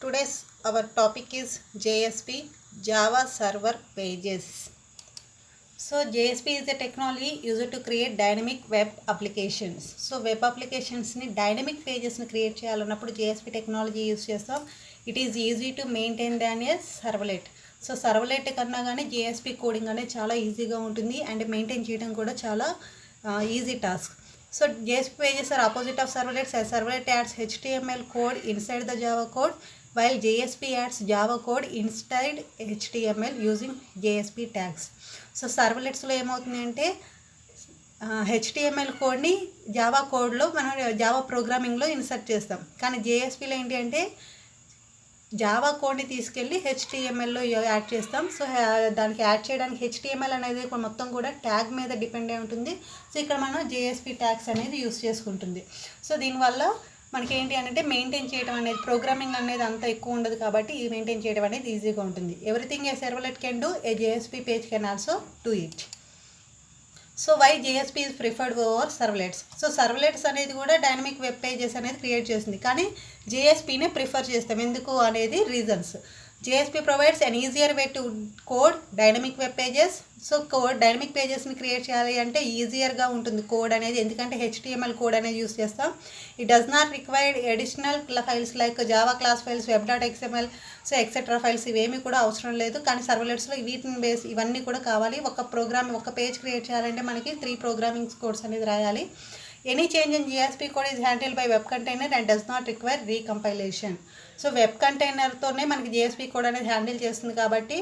Today's our topic is JSP, Java Server Pages. So JSP is a technology used to create dynamic web applications. So web applications ni dynamic pages ni create చేయాలన్నప్పుడు JSP technology use చేస్తాం. It is easy to maintain than a servlet. So servlet కన్నా కానీ JSP coding అనేది చాలా ఈజీగా ఉంటుంది and maintain చేయడం కూడా చాలా easy task. So JSP pages are opposite of servlets, as servlet adds HTML code inside the Java code, while JSP adds Java code inside HTML using JSP tags. So సర్వ్లెట్స్లో ఏమవుతుంది అంటే HTML కోడ్ని Java కోడ్లో మనం Java ప్రోగ్రామింగ్లో insert చేస్తాం. కానీ JSPలో ఏంటి అంటే జావా కోడ్ని తీసుకెళ్ళి HTMLలో యాడ్ చేస్తాం. సో దానికి యాడ్ చేయడానికి HTML అనేది మొత్తం కూడా ట్యాగ్ మీద డిపెండ్ అయి ఉంటుంది. సో ఇక్కడ మనం JSP ట్యాగ్స్ అనేది యూస్ చేసుకుంటుంది. సో దీనివల్ల మనకి ఏంటి అంటే మెయింటైన్ చేయడం అనేది ప్రోగ్రామింగ్ అనేది అంత ఎక్కువ ఉండదు కాబట్టి ఈ మెయింటైన్ చేయడం అనేది ఈజీగా ఉంటుంది. Everything a servlet can do, a JSP page can also do it. So why JSP is preferred over servlets. So servlets అనేది కూడా డైనమిక్ వెబ్ పేజెస్ అనేది క్రియేట్ చేస్తుంది, కానీ JSPనే ప్రిఫర్ చేస్తాం. ఎందుకు అనేది reasons. JSP provides an easier way to code dynamic web pages. So dynamic పేజెస్ని క్రియేట్ చేయాలి అంటే ఈజియర్గా ఉంటుంది కోడ్ అనేది, ఎందుకంటే HTML కోడ్ అనేది యూస్ చేస్తాం. It does not required additional files like Java class files, web.xml, so etcetera files ఇవేమీ కూడా అవసరం లేదు. కానీ సర్వ్లెట్స్లో వీటిని బేస్ ఇవన్నీ కూడా కావాలి. ఒక పేజ్ క్రియేట్ చేయాలంటే మనకి 3 ప్రోగ్రామింగ్ కోడ్స్ అనేది రాయాలి. Any change in JSP code is handle by web container and does not require recompilation. So web కంటైనర్తోనే మనకి JSP కోడ్ అనేది హ్యాండిల్ చేస్తుంది కాబట్టి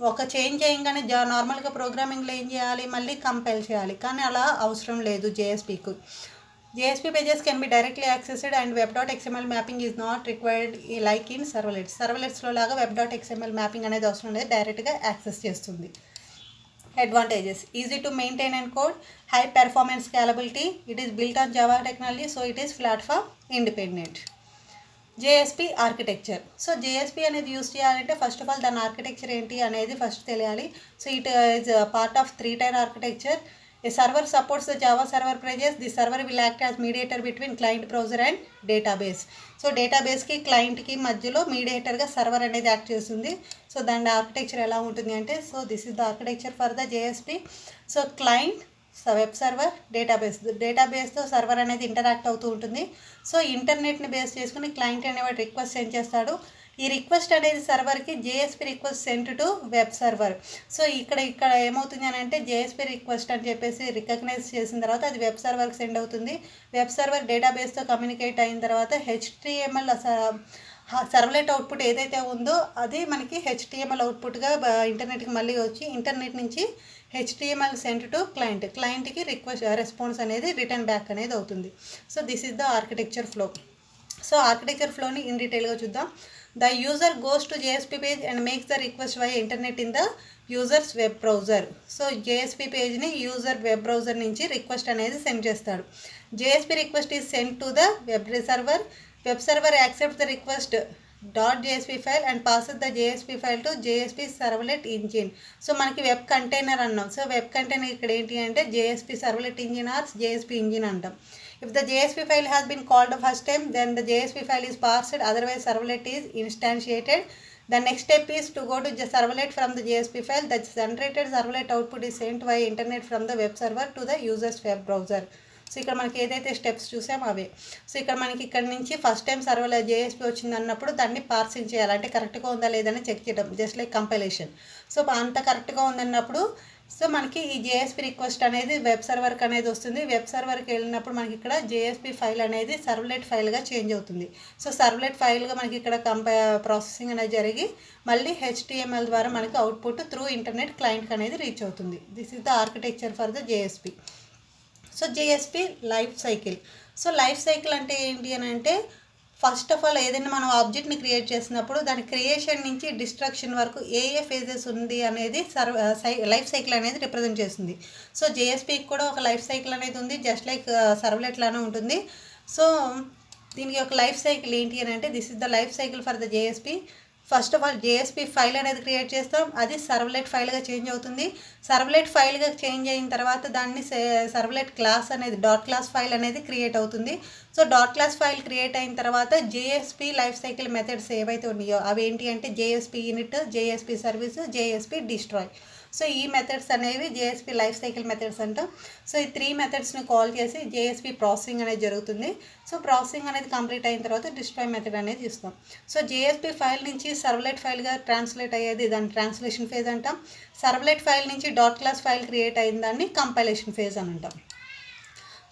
ఒక చేంజ్ చేయగానే నార్మల్గా ప్రోగ్రామింగ్లో ఏం చేయాలి, మళ్ళీ కంపైల్ చేయాలి, కానీ అలా అవసరం లేదు JSPకు. JSP pages can be directly accessed and web.xml mapping is not required like in servlets. సర్వ్లెట్స్లో లాగా web.xml మ్యాపింగ్ అనేది అవసరం లేదు, డైరెక్ట్గా యాక్సెస్ చేస్తుంది. Advantages: easy to maintain and code, high performance scalability, it is built on Java technology, so it is platform independent. JSP architecture. So JSP అనేది use చేయాలంటే first of all దాని architecture ఏంటి అనేది ఫస్ట్ తెలియాలి. So it is part of 3-tier architecture. A server supports the Java server pages. The server will act as mediator between client browser and database. So డేటాబేస్కి క్లయింట్కి మధ్యలో మీడియేటర్గా server అనేది act చేస్తుంది. సో దాని ఆర్కిటెక్చర్ ఎలా ఉంటుంది అంటే, so this is the architecture for the JSP. So client, web server, డేటాబేస్తో సర్వర్ అనేది ఇంటరాక్ట్ అవుతూ ఉంటుంది. సో ఇంటర్నెట్ని బేస్ చేసుకుని క్లయింట్ అనేవాడు రిక్వెస్ట్ సెండ్ చేస్తాడు. ఈ రిక్వెస్ట్ అనేది సర్వర్కి JSP request sent to web server. So ఇక్కడ ఏమవుతుంది అని అంటే JSP రిక్వెస్ట్ అని చెప్పేసి రికగ్నైజ్ చేసిన తర్వాత అది వెబ్ సర్వర్కి సెండ్ అవుతుంది. వెబ్ సర్వర్ డేటాబేస్తో కమ్యూనికేట్ అయిన తర్వాత HTML సర్వ్లెట్ అవుట్పుట్ ఏదైతే ఉందో అది మనకి HTML అవుట్పుట్గా ఇంటర్నెట్కి మళ్ళీ వచ్చి ఇంటర్నెట్ నుంచి HTML సెంట్ టు క్లయింట్కి రెస్పాన్స్ అనేది రిటర్న్ బ్యాక్ అనేది అవుతుంది. So this is the architecture flow. So architecture ఫ్లోని ఇన్ డీటెయిల్గా చూద్దాం. The user goes to JSP page and makes the request via internet in the user's web browser. So JSP పేజ్ని user web browser నుంచి request అనేది send చేస్తాడు. JSP request is send to the web server. Web server accept the request .jsp file and passes the JSP file to JSP servlet engine. So మనకి web container అన్నాం. So web container ఇక్కడ ఏంటి అంటే JSP servlet engine or JSP engine అంటాం. If the JSP file has been called the first time, then the JSP file is parsed, otherwise servlet is instantiated. The next step is to go to the servlet from the JSP file. The generated servlet output is sent via internet from the web server to the user's web browser. So ఇక్కడ మనకి ఏదైతే steps చూసామో అవే. So ఇక్కడ మనకి ఇక్కడ నుంచి first time సర్వర్లో JSP వచ్చింది అన్నప్పుడు దాన్ని పార్సింగ్ చేయాలి, అంటే కరెక్ట్గా ఉందా లేదని చెక్ చేయడం, జస్ట్ లైక్ కంపైలేషన్. సో అంత కరెక్ట్గా ఉందన్నప్పుడు సో మనకి ఈ JSP రిక్వెస్ట్ అనేది వెబ్ సర్వర్కి అనేది వస్తుంది. వెబ్ సర్వర్కి వెళ్ళినప్పుడు మనకి ఇక్కడ JSP ఫైల్ అనేది సర్వ్లెట్ ఫైల్గా చేంజ్ అవుతుంది. సో సర్వ్లెట్ ఫైల్గా మనకి ఇక్కడ ప్రాసెసింగ్ అనేది జరిగి మళ్ళీ HTML ద్వారా మనకి అవుట్పుట్ త్రూ ఇంటర్నెట్ క్లయింట్కి అనేది రీచ్ అవుతుంది. This is the architecture for the JSP. So JSP life cycle. So life cycle అంటే ఏంటి అని అంటే, ఫస్ట్ ఆఫ్ ఆల్ ఏదైనా మనం ఆబ్జెక్ట్ని క్రియేట్ చేసినప్పుడు దాని క్రియేషన్ నుంచి డిస్ట్రక్షన్ వరకు ఏ ఫేజెస్ ఉంది అనేది లైఫ్ సైకిల్ అనేది రిప్రజెంట్ చేస్తుంది. సో JSPకి కూడా ఒక లైఫ్ సైకిల్ అనేది ఉంది, జస్ట్ లైక్ సర్వ్లెట్ లానే ఉంటుంది. సో దీనికి ఒక లైఫ్ సైకిల్ ఏంటి అని అంటే, this is the life cycle for the JSP. First of all JSP file అనేది క్రియేట్ చేస్తాం, అది సర్వ్లెట్ ఫైల్గా చేంజ్ అవుతుంది. సర్వ్లెట్ ఫైల్గా చేంజ్ అయిన తర్వాత దాన్ని సర్వ్లెట్ క్లాస్ అనేది డాట్ క్లాస్ ఫైల్ అనేది క్రియేట్ అవుతుంది. So dot class file create అయిన తర్వాత జేఎస్పీ లైఫ్ సైకిల్ మెథడ్స్ ఏవైతే ఉన్నాయో అవి ఏంటి అంటే JSP unit, JSP service, JSP destroy. So ఈ మెథడ్స్ అనేవి జేఎస్పీ లైఫ్ సైకిల్ మెథడ్స్ అంటాం. సో ఈ 3 మెథడ్స్ని కాల్ చేసి జేఎస్పీ ప్రాసెసింగ్ అనేది జరుగుతుంది. సో ప్రాసెసింగ్ అనేది కంప్లీట్ అయిన తర్వాత డిస్ట్రాయ్ మెథడ్ అనేది ఇస్తాం. సో జేఎస్పీ ఫైల్ నుంచి సర్వ్లెట్ ఫైల్గా ట్రాన్స్లేట్ అయ్యేది దాన్ని ట్రాన్స్లేషన్ ఫేజ్ అంటాం. సర్వ్లెట్ ఫైల్ నుంచి డాట్ క్లాస్ ఫైల్ క్రియేట్ అయిన దాన్ని కంపైలేషన్ ఫేజ్ అని అంటాం.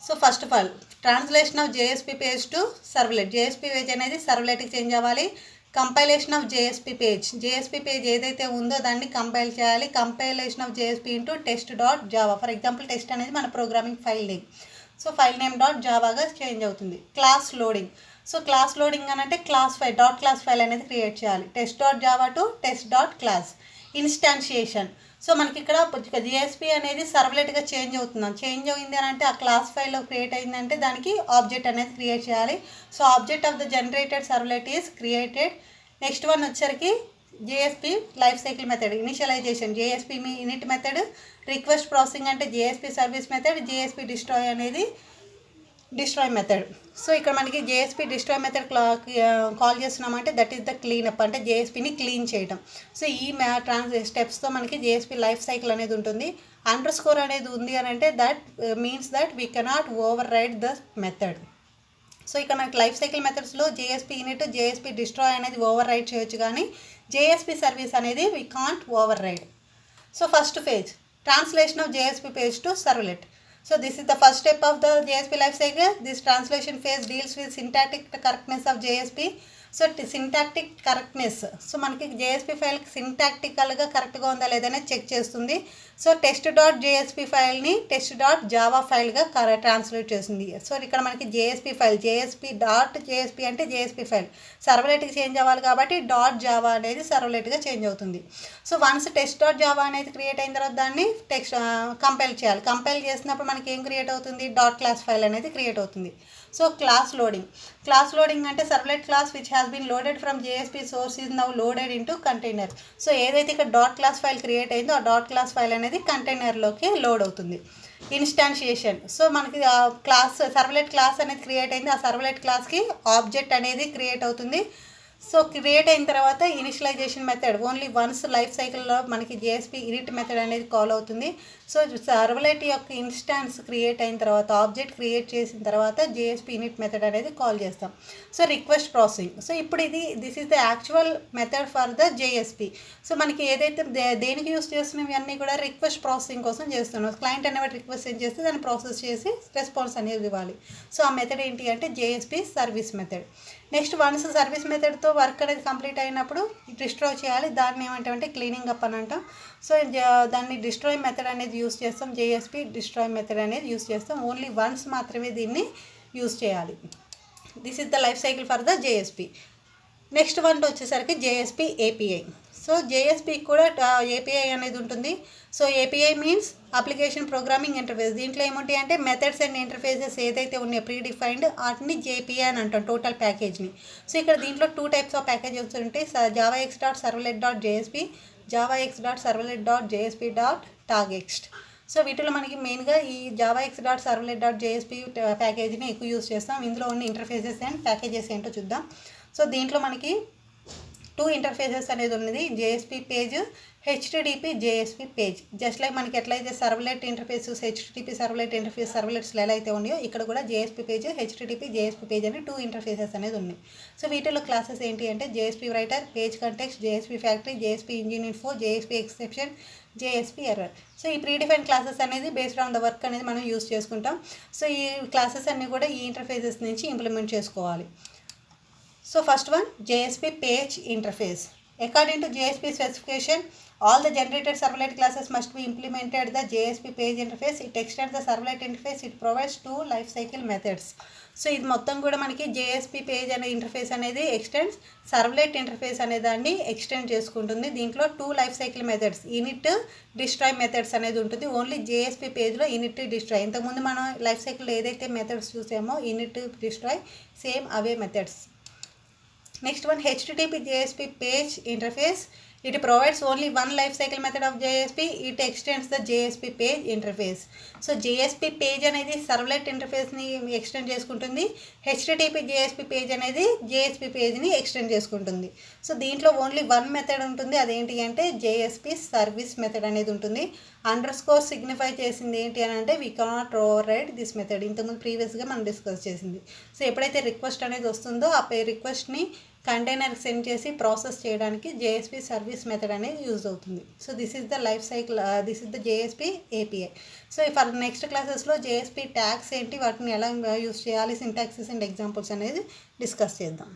So first of all translation of JSP page to servlet, JSP page అనేది సర్వ్లెట్కి చేంజ్ అవ్వాలి. Compilation of JSP page, JSP page ఏదైతే ఉందో దాన్ని కంపైల్ చేయాలి. Compilation of JSP into test dot Java, for example test అనేది మన programming file name. So file name dot జావాగా change అవుతుంది. Class loading, so class loading అని అంటే class file dot class file అనేది క్రియేట్ చేయాలి. Test dot Java to test dot class. Instantiation, so మనకి ఇక్కడ జేఎస్పీ అనేది సర్వ్లెట్గా చేంజ్ అవుతున్నాం. చేంజ్ అయింది అని అంటే ఆ క్లాస్ ఫైల్లో క్రియేట్ అయిందంటే దానికి ఆబ్జెక్ట్ అనేది క్రియేట్ చేయాలి. So object of the generated servlet is created. Next one వచ్చరికి JSP life cycle method, initialisation JSP init method, request processing అంటే JSP service method, JSP destroy అనేది డిస్ట్రాయ్ మెథడ్. సో ఇక్కడ మనకి JSP destroy method call చేస్తున్నామంటే that is the cleanup, అంటే జేఎస్పీని clean చేయడం. So ఈ స్టెప్స్తో మనకి జేఎస్పీ లైఫ్ సైకిల్ అనేది ఉంటుంది. అండర్ స్కోర్ అనేది ఉంది అని అంటే that means that we cannot override the method. So ఇక్కడ మనకి లైఫ్ సైకిల్ మెథడ్స్లో జేఎస్పీ యూనిట్, జేఎస్పీ డిస్ట్రాయ్ అనేది ఓవర్ రైడ్ చేయొచ్చు, కానీ జేఎస్పీ సర్వీస్ అనేది we can't override. So first phase translation of JSP page to servlet. So this is the first step of the JSP life cycle. This translation phase deals with syntactic correctness of JSP. So syntactic correctness, so మనకి JSP file సింటాక్టికల్గా కరెక్ట్గా ఉందా లేదనే check చేస్తుంది. So test dot JSP ఫైల్ని test dot Java ఫైల్గా translate చేస్తుంది. So ఇక్కడ మనకి JSP file JSP dot JSP అంటే జేఎస్పీ ఫైల్ సర్వ్లెట్కి చేంజ్ అవ్వాలి కాబట్టి డాట్ జావా అనేది సర్వ్లెట్గా చేంజ్ అవుతుంది. So once test dot Java అనేది క్రియేట్ అయిన తర్వాత దాన్ని కంపైల్ చేయాలి. కంపైల్ చేసినప్పుడు మనకి ఏం క్రియేట్ అవుతుంది, డాట్ క్లాస్ ఫైల్ అనేది క్రియేట్ అవుతుంది. సో క్లాస్ లోడింగ్ అంటే servlet class which has been loaded from JSP source is now loaded into container. So ఏదైతే ఇక్కడ డాట్ క్లాస్ ఫైల్ క్రియేట్ అయిందో ఆ డాట్ క్లాస్ ఫైల్ అనేది కంటైనర్లోకి లోడ్ అవుతుంది. ఇన్స్టాన్షియేషన్, సో మనకి ఆ క్లాస్ సర్వ్లెట్ క్లాస్ అనేది క్రియేట్ అయింది, ఆ సర్వ్లెట్ క్లాస్కి ఆబ్జెక్ట్ అనేది క్రియేట్ అవుతుంది. సో క్రియేట్ అయిన తర్వాత initialization method only once life సైకిల్లో మనకి జేఎస్పీ ఇనిట్ మెథడ్ అనేది కాల్ అవుతుంది. సో సర్వ్లెట్ యొక్క ఇన్స్టాన్స్ క్రియేట్ అయిన తర్వాత ఆబ్జెక్ట్ క్రియేట్ చేసిన తర్వాత జేఎస్పీ ఇనిట్ మెథడ్ అనేది కాల్ చేస్తాం. సో రిక్వెస్ట్ ప్రాసెసింగ్, సో ఇప్పుడు this is the actual method for the JSP. So మనకి ఏదైతే దేనికి యూస్ చేస్తున్నవి అన్నీ కూడా రిక్వెస్ట్ ప్రాసెసింగ్ కోసం చేస్తున్నాం. క్లయింట్ అనేవాటి రిక్వెస్ట్ ఏం చేస్తే దాన్ని ప్రాసెస్ చేసి రెస్పాన్స్ అనేది ఇవ్వాలి. సో ఆ మెథడ్ ఏంటి అంటే JSP service method. Next once service మెథడ్తో వర్క్ అనేది కంప్లీట్ అయినప్పుడు డిస్ట్రాయ్ చేయాలి, దాన్ని ఏమంటామంటే క్లీనింగ్ అప్ అని అంటాం. సో దాన్ని డిస్ట్రాయ్ మెథడ్ అనేది యూస్ చేస్తాం, జేఎస్పీ డిస్ట్రాయ్ మెథడ్ అనేది యూస్ చేస్తాం. ఓన్లీ వన్స్ మాత్రమే దీన్ని యూస్ చేయాలి. This is the life cycle for the JSP. Next one వచ్చేసరికి జేఎస్పీ ఏపీఐ. సో జేఎస్పీకి కూడా ఏపీఐ అనేది ఉంటుంది. So API means application programming interface. దీంట్లో ఏముంటాయి అంటే మెథడ్స్ అండ్ ఇంటర్ఫేసెస్ ఏదైతే ఉన్నాయో ప్రీ డిఫైన్డ్ వాటిని జేపీఐ అని అంటాం, టోటల్ ప్యాకేజ్ని. సో ఇక్కడ దీంట్లో 2 టైప్స్ ఆఫ్ ప్యాకేజెస్ ఉంటాయి, javax dot servlet dot JSP, javax dot servlet dot JSP dot tagext. So వీటిలో మనకి మెయిన్గా ఈ javax dot servlet dot JSP ప్యాకేజీని ఎక్కువ యూస్ చేస్తాం. ఇందులో ఉన్న ఇంటర్ఫేసెస్ అండ్ ప్యాకేజెస్ ఏంటో చూద్దాం. సో దీంట్లో మనకి 2 ఇంటర్ఫేసెస్ అనేది ఉన్నది, JSP page, HTTP JSP page. Just like మనకి ఎట్లయితే servlet interfaces HTTP servlet interface సర్వ్లెట్స్లో ఎలా అయితే ఉన్నాయో ఇక్కడ కూడా JSP page, HTTP JSP page అని 2 ఇంటర్ఫేసెస్ అనేది ఉన్నాయి. సో వీటిలో క్లాసెస్ ఏంటి అంటే JSP writer, page context, JSP factory, JSP engine info, JSP exception, JSP error. So ఈ ప్రీడిఫైన్ క్లాసెస్ అనేది బేస్డ్ ఆన్ ద వర్క్ అనేది మనం యూస్ చేసుకుంటాం. సో ఈ క్లాసెస్ అన్నీ కూడా ఈ ఇంటర్ఫేసెస్ నుంచి ఇంప్లిమెంట్ చేసుకోవాలి. So first one, JSP page interface. According to JSP specification, all the generated servlet classes must be implemented the JSP page interface. It extends the servlet interface. It provides 2 life cycle methods. So ఇది మొత్తం కూడా మనకి JSP page అనే interface అనేది extends servlet interface అనే దాన్ని extend చేసుకుంటుంది. దీంట్లో 2 life cycle methods init, destroy methods అనేది ఉంటుంది. ఓన్లీ జేఎస్పీ పేజ్లో ఇనిట్, డిస్ట్రాయ్. ఇంతకుముందు మనం లైఫ్ సైకిల్లో ఏదైతే మెథడ్స్ చూసామో ఇనిట్, డిస్ట్రాయ్ సేమ్ అవే methods. Next one HTTP JSP page interface. It provides only one lifecycle method of JSP. It extends the JSP page interface. So JSP page అనేది servlet ఇంటర్ఫేస్ని extend చేసుకుంటుంది. HTTP JSP page అనేది JSP పేజ్ని extend చేసుకుంటుంది. So దీంట్లో only one method ఉంటుంది, అదేంటి అంటే JSP service method అనేది ఉంటుంది. అండర్స్కోర్ సిగ్నిఫై చేసింది ఏంటి అని అంటే we cannot override this method. ఇంతకుముందు ప్రీవియస్గా మనం డిస్కస్ చేసింది. సో ఎప్పుడైతే రిక్వెస్ట్ అనేది వస్తుందో ఆ రిక్వెస్ట్ని కంటైనర్కి సెండ్ చేసి ప్రాసెస్ చేయడానికి JSP సర్వీస్ మెథడ్ అనేది యూజ్ అవుతుంది. So this is the life cycle, this is the JSP API. So for next క్లాసెస్లో JSP ట్యాగ్స్ ఏంటి, వాటిని ఎలా యూజ్ చేయాలి, సింటాక్సిస్ అండ్ ఎగ్జాంపుల్స్ అనేది డిస్కస్ చేద్దాం.